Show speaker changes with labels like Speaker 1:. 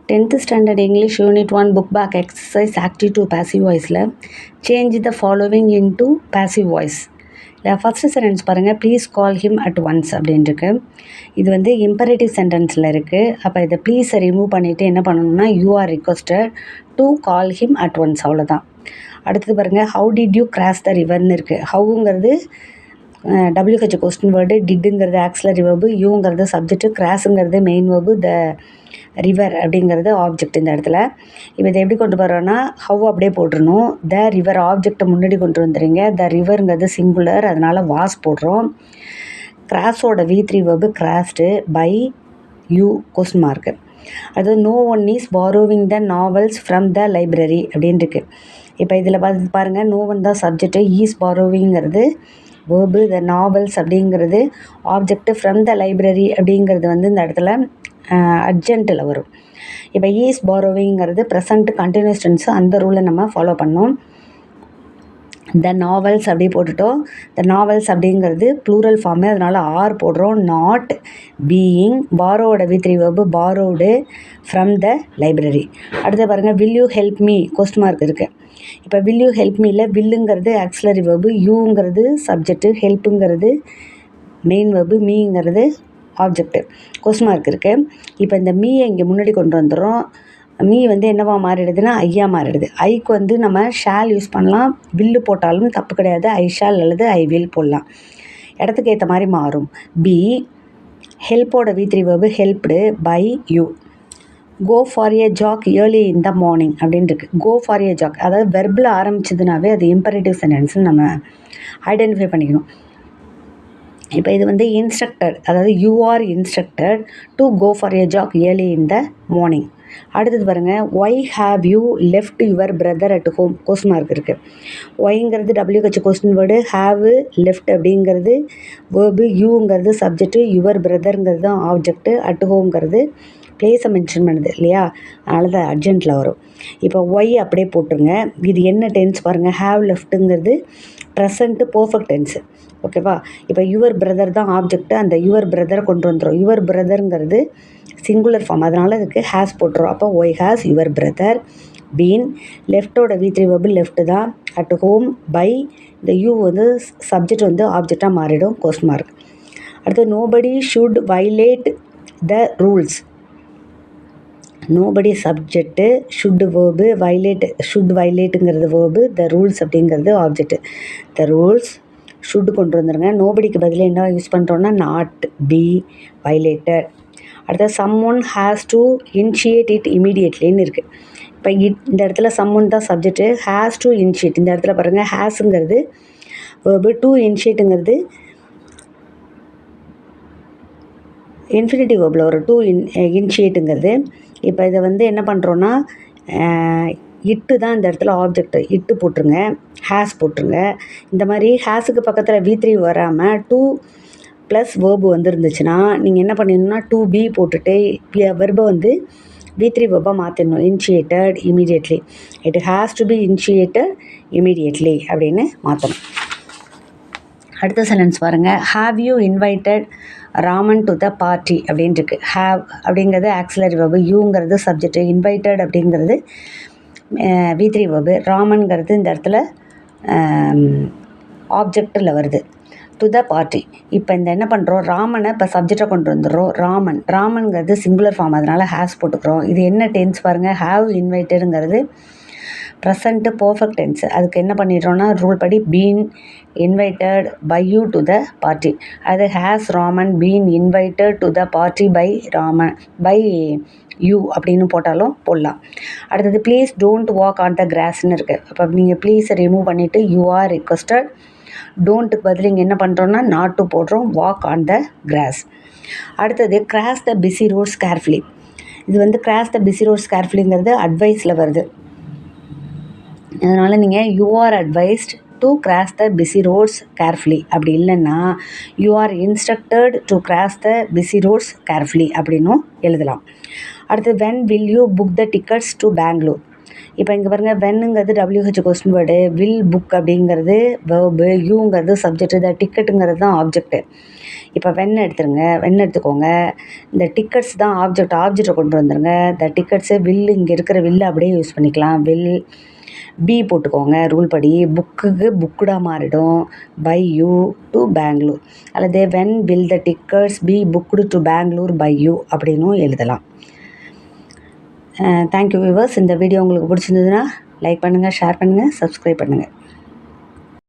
Speaker 1: 10th Standard English Unit 1 Book Back Exercise Active to Passive Voiceல Change the following into passive voice. First sentence பாருங்கள், please call him at once அப்படின்ட்டுருக்கு. இது வந்து imperative சென்டென்ஸில் இருக்குது. அப்போ இதை ப்ளீஸை ரிமூவ் பண்ணிவிட்டு என்ன பண்ணணும்னா you are requested to call him at once, அவ்வளோதான். அடுத்தது பாருங்கள், how did you cross the ரிவர்னு இருக்குது. ஹவுங்கிறது WH கொஸ்டின் வேர்டு, டிட்டுங்கிறது ஆக்சிலரி வேர்பு, யூங்கிறது சப்ஜெக்ட்டு, கிராஸுங்கிறது மெயின் வேர்பு, த ரிவர் அப்படிங்கிறது ஆப்ஜெக்ட் இந்த இடத்துல. இப்போ இதை எப்படி கொண்டு போகிறோன்னா ஹவ் அப்படியே போட்டுருணும். த ரிவர் ஆப்ஜெக்டை முன்னாடி கொண்டு வந்துடுறீங்க. த ரிவருங்கிறது சிங்குலர், அதனால் வாஸ் போடுறோம். கிராஸோட V3 verb crossed, by you question mark. அது no one is borrowing the novels from the library அப்படின்ட்டுருக்கு. இப்போ இதில் பாருங்கள், நோ ஒன் தான் சப்ஜெக்ட்டு, ஈஸ் பாரோவிங்கிறது வேர்பு, த நாவல்ஸ் அப்படிங்கிறது ஆப்ஜெக்ட், ஃப்ரம் த லைப்ரரி அப்படிங்கிறது வந்து இந்த இடத்துல அர்ஜென்ட்டில் வரும். இப்போ ஈஸ் பாரோவிங்கிறது ப்ரெசண்ட் கண்டினியூஸ் டென்ஸ், அந்த ரூலை நம்ம ஃபாலோ பண்ணோம். த நாவல்ஸ் அப்படி போட்டுட்டோம். த நாவல்ஸ் அப்படிங்கிறது ப்ளூரல் ஃபார்மு, அதனால் ஆர் போடுறோம். நாட் பீயிங், பாரோவோட V3 verb borrowed, from the library. அடுத்து பாருங்கள், will you help me question mark இருக்குது. இப்போ வில் யூ ஹெல்ப் மீல வில்லுங்கிறது ஆக்சிலரி வேர்பு, யூங்கிறது சப்ஜெக்ட்டு, ஹெல்ப்புங்கிறது மெயின் வேர்பு, மீங்கிறது ஆப்ஜெக்ட்டு, கொஸ்டின் மார்க் இருக்குது. இப்போ இந்த மீயை இங்கே முன்னாடி கொண்டு வந்துடுறோம். மீ வந்து என்னவா மாறிடுதுன்னா ஐயா மாறிடுது. ஐக்கு வந்து நம்ம ஷால் யூஸ் பண்ணலாம், வில்லு போட்டாலும் தப்பு கிடையாது. ஐ ஷால் அல்லது ஐ வில் போடலாம், இடத்துக்கு ஏற்ற மாதிரி மாறும். பி ஹெல்ப்போட V3 verb helped, by you. Go for a jog early in the morning அப்படின்னு இருக்குது. கோ ஃபார் ஏ ஜாக் அதாவது வெர்பில் ஆரம்பிச்சதுனாவே அது இம்பரேட்டிவ் சென்டென்ஸ்னு நம்ம ஐடென்டிஃபை பண்ணிக்கணும். இப்போ இது வந்து இன்ஸ்ட்ரக்டட், அதாவது you are instructed to go for a jog early in the morning. அடுத்தது பாருங்கள், why have you left your brother at home question mark இருக்குது. ஒய்ங்கிறது WH question word, have left அப்படிங்கிறது வேர்பு, யூங்கிறது சப்ஜெக்ட்டு, யுவர் பிரதருங்கிறது தான் object, at ஹோம்ங்கிறது பிளேஸை mention பண்ணுது இல்லையா, அதனால் தான் அர்ஜென்ட்டில் வரும். இப்போ ஒய் அப்படியே போட்டுருங்க. இது என்ன டென்ஸ் பாருங்கள், ஹாவ் லெஃப்ட்டுங்கிறது ப்ரெசண்ட்டு பர்ஃபெக்ட் டென்ஸு, ஓகேவா. இப்போ யுவர் பிரதர் தான் ஆப்ஜெக்ட்டு, அந்த யுவர் பிரதரை கொண்டு வந்துடும். யுவர் பிரதருங்கிறது சிங்குலர் ஃபார்ம், அதனால் அதுக்கு ஹேஸ் போட்டுரும். அப்போ why has your brother been. லெஃப்டோட V3 வேர்பு லெஃப்ட்டு தான். அட் ஹோம், பை, இந்த யூ வந்து சப்ஜெக்ட் வந்து ஆப்ஜெக்டாக மாறிடும், கொஸ்டின் மார்க். அடுத்து nobody should violate the rules. Nobody subject, should verb, violate should வைலேட்டுங்கிறது வேர்பு, த ரூல்ஸ் அப்படிங்கிறது ஆப்ஜெக்ட்டு. த ரூல்ஸ் ஷுட் கொண்டு வந்துடுங்க. நோபடிக்கு பதிலாக என்ன யூஸ் பண்ணுறோன்னா நாட், பி வைலேட்டட். அடுத்த someone has to initiate it இமீடியட்லின்னு இருக்குது. இப்போ இந்த இடத்துல சம் ஒன் தான் சப்ஜெக்ட்டு, ஹேஸ் டு இனிஷியேட். இந்த இடத்துல பாருங்கள், ஹேஸுங்கிறது வேர்பு, டு இனிஷியேட்டுங்கிறது இன்ஃபினிட்டிவ் வேர்பில் ஒரு டு இனிஷியேட்டுங்கிறது. இப்போ இதை வந்து என்ன பண்ணுறோன்னா இட்டு தான் இந்த இடத்துல ஆப்ஜெக்ட், இட்டு போட்டுருங்க, ஹேஸ் போட்டுருங்க. இந்த மாதிரி ஹேஸுக்கு பக்கத்தில் V3 வராமல் டூ ப்ளஸ் வேர்பு வந்துருந்துச்சுன்னா நீங்கள் என்ன பண்ணிடணும்னா 2B போட்டுட்டு வெர்பை வந்து V3 வெர்பாக மாற்றிடணும். Initiated immediately, it has to be initiated immediately அப்படின்னு மாற்றணும். அடுத்த சென்டென்ஸ் பாருங்கள், have you invited Raman to the party அப்படின்ட்டுருக்கு. ஹாவ் அப்படிங்கிறது ஆக்சிலரி வேர்பு, யூங்கிறது சப்ஜெக்ட்டு, இன்வைட்டட் அப்படிங்கிறது V3 வேர்பு, ராமன்கிறது இந்த இடத்துல ஆப்ஜெக்டில் வருது, டு த பார்ட்டி. இப்போ இந்த என்ன பண்ணுறோம், ராமனை இப்போ சப்ஜெக்டை கொண்டு வந்துடுறோம். ராமன்கிறது சிங்குலர் ஃபார்ம், அதனால் ஹேஸ் போட்டுக்கிறோம். இது என்ன டென்ஸ் பாருங்கள், ஹாவ் இன்வைட்டடுங்கிறது ப்ரெசண்ட்டு பர்ஃபெக்ட் டென்ஸ். அதுக்கு என்ன பண்ணிடுறோன்னா ரூல் படி been invited by you to the party. அது has Raman been invited to the party by Raman by you அப்படின்னு போட்டாலும் போடலாம். அடுத்தது please don't walk on the கிராஸ்ன்னு இருக்குது. அப்போ நீங்கள் ப்ளீஸை ரிமூவ் பண்ணிவிட்டு யூ ஆர் ரிக்வஸ்டட், டோன்ட்டுக்கு பதில் இங்கே என்ன பண்ணுறோன்னா நாட் டு போடுறோம், வாக் ஆன் த கிராஸ். அடுத்தது cross the busy roads carefully. இது வந்து கிராஸ் த பிஸி ரோட்ஸ் கேர்ஃபுல்லிங்கிறது அட்வைஸில் வருது, அதனால் நீங்கள் you are advised to cross the busy roads carefully. அப்படி இல்லைன்னா you are instructed to cross the busy roads carefully அப்படின்னும் எழுதலாம். அடுத்து when will you book the tickets to Bangalore. இப்போ இங்கே பாருங்கள், வென்னுங்கிறது WH question word, will book அப்படிங்கிறது வேர்பு, யூங்கிறது சப்ஜெக்ட், இந்த டிக்கெட்டுங்கிறது தான் ஆப்ஜெக்ட்டு. இப்போ வென் எடுத்துக்கோங்க. இந்த டிக்கெட்ஸ் தான் ஆப்ஜெக்டை கொண்டு வந்துடுங்க. இந்த டிக்கெட்ஸு வில், இங்கே இருக்கிற வில்லை அப்படியே யூஸ் பண்ணிக்கலாம். வில் பி போட்டுக்கோங்க ரூல் படி. புக்குக்கு புக்குடாக மாறிடும். பை யூ டு பெங்களூர், அல்லது when will the tickets be booked to Bangalore by you அப்படின்னும் எழுதலாம். Thank you viewers. இந்த வீடியோ உங்களுக்கு பிடிச்சிருந்ததுன்னா லைக் பண்ணுங்கள், ஷேர் பண்ணுங்கள், சப்ஸ்கிரைப் பண்ணுங்கள்.